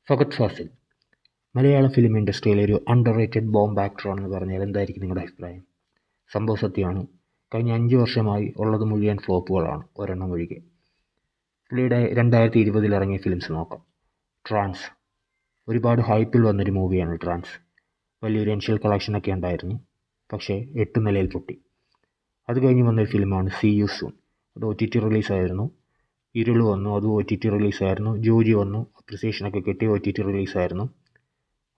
ഫഹദ് ഫാസിൽ മലയാള film ഇൻഡസ്ട്രിയിലെ ഒരു under rated bomb ആക്ടറാണെന്ന് പറഞ്ഞാൽ എന്തായിരിക്കും നിങ്ങളുടെ അഭിപ്രായം? സംഭവം സത്യമാണ്. കഴിഞ്ഞ 5 വർഷമായി ഉള്ളത് മുഴുവൻ ഫ്ലോപ്പുകളാണ്, ഒരെണ്ണം ഒഴികെ. പുള്ളിയുടെ 2020 ഇറങ്ങിയ ഫിലിംസ് നോക്കാം. ട്രാൻസ് ഒരുപാട് ഹൈപ്പിൽ വന്നൊരു മൂവിയാണ് ട്രാൻസ്. വലിയൊരു ഇനിഷ്യൽ കളക്ഷനൊക്കെ ഉണ്ടായിരുന്നു, പക്ഷേ 8 നിലയിൽ പൊട്ടി. അത് കഴിഞ്ഞ് വന്നൊരു ഫിലിമാണ് സീ യു സൂൺ. അത് OTT റിലീസായിരുന്നു. ഇരുൾ വന്നു, അത് OTT റിലീസായിരുന്നു. ജോജി വന്നു, അപ്രിസിയേഷനൊക്കെ കിട്ടി, OTT റിലീസായിരുന്നു.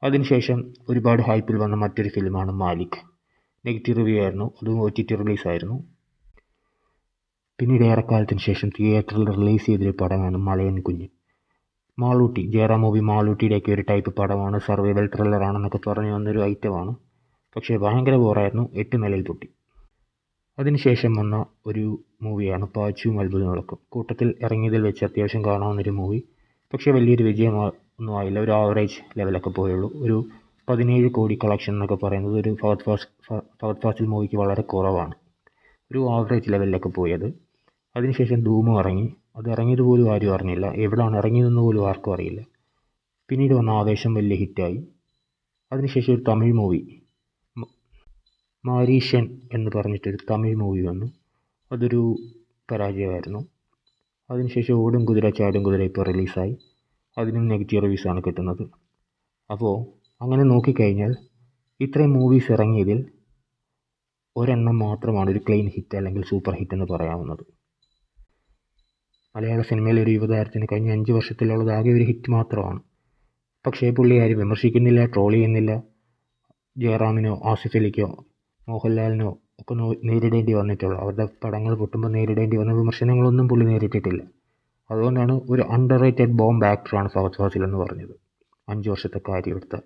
അതിനുശേഷം ഒരുപാട് ഹൈപ്പിൽ വന്ന മറ്റൊരു ഫിലിമാണ് മാലിക്. നെഗറ്റീവ് റിവ്യൂ ആയിരുന്നു, അതും OTT റിലീസായിരുന്നു. പിന്നീട് ഏറെക്കാലത്തിന് ശേഷം തിയേറ്ററിൽ റിലീസ് ചെയ്തൊരു പടമാണ് മലയൻ കുഞ്ഞ്. മാളൂട്ടി, ജയറാം മൂവി മാളൂട്ടിയുടെയൊക്കെ ഒരു ടൈപ്പ് പടമാണ്, സർവൈവൽ ത്രില്ലറാണെന്നൊക്കെ പറഞ്ഞു വന്നൊരു ഐറ്റമാണ്. പക്ഷേ ഭയങ്കര ബോറായിരുന്നു, 8 നിലയിൽ പൊട്ടി. അതിനുശേഷം വന്ന ഒരു മൂവിയാണ് പാച്ചുവും അത്ഭുതം വിളക്കും. കൂട്ടത്തിൽ ഇറങ്ങിയതിൽ വെച്ച് അത്യാവശ്യം കാണാവുന്നൊരു മൂവി, പക്ഷേ വലിയൊരു വിജയം ഒന്നും ആയില്ല. ഒരു ആവറേജ് ലെവലൊക്കെ പോയുള്ളൂ. ഒരു 17 കോടി കളക്ഷൻ എന്നൊക്കെ പറയുന്നത് ഒരു ഫഹദ് ഫാസിൽ മൂവിക്ക് വളരെ കുറവാണ്. ഒരു ആവറേജ് ലെവലിലൊക്കെ പോയത്. അതിനുശേഷം ധൂമും ഇറങ്ങി. അത് ഇറങ്ങിയത് പോലും ആരും അറിഞ്ഞില്ല, എവിടെയാണ് ഇറങ്ങിയതെന്ന് പോലും ആർക്കും അറിയില്ല. പിന്നീട് വന്ന ആവേശം വലിയ ഹിറ്റായി. അതിനുശേഷം ഒരു തമിഴ് മൂവി മാരീഷൻ എന്ന് പറഞ്ഞിട്ടൊരു തമിഴ് മൂവി വന്നു. അതൊരു പരാജയമായിരുന്നു. അതിനുശേഷം ഓടും കുതിര ചാടും കുതിര ഇപ്പോൾ റിലീസായി. അതിനും നെഗറ്റീവ് റിവ്യൂസാണ് കിട്ടുന്നത്. അപ്പോൾ അങ്ങനെ നോക്കിക്കഴിഞ്ഞാൽ ഇത്രയും മൂവീസ് ഇറങ്ങിയതിൽ ഒരെണ്ണം മാത്രമാണ് ഒരു ക്ലീൻ ഹിറ്റ് അല്ലെങ്കിൽ സൂപ്പർ ഹിറ്റ് എന്ന് പറയാവുന്നത്. മലയാള സിനിമയിലെ ഒരു യുവതാരത്തിന് കഴിഞ്ഞ 5 വർഷത്തിലുള്ളത് ആകെ ഒരു ഹിറ്റ് മാത്രമാണ്. പക്ഷേ പുള്ളി ആരും വിമർശിക്കുന്നില്ല, ട്രോൾ ചെയ്യുന്നില്ല. ജയറാമിനോ ആസിഫ് അലിക്കോ മോഹൻലാലിനോ ഒക്കെ നേരിടേണ്ടി വന്നിട്ടുള്ളൂ. അവരുടെ പടങ്ങൾ പൊട്ടുമ്പോൾ നേരിടേണ്ടി വന്ന വിമർശനങ്ങളൊന്നും പുള്ളി നേരിട്ടിട്ടില്ല. അതുകൊണ്ടാണ് ഒരു അണ്ടർ റേറ്റഡ് ബോംബ് ആക്ടറാണ് ഫഹദ് ഫാസിൽ എന്ന് പറഞ്ഞത്. 5 വർഷത്തെ കാര്യം എടുത്താൽ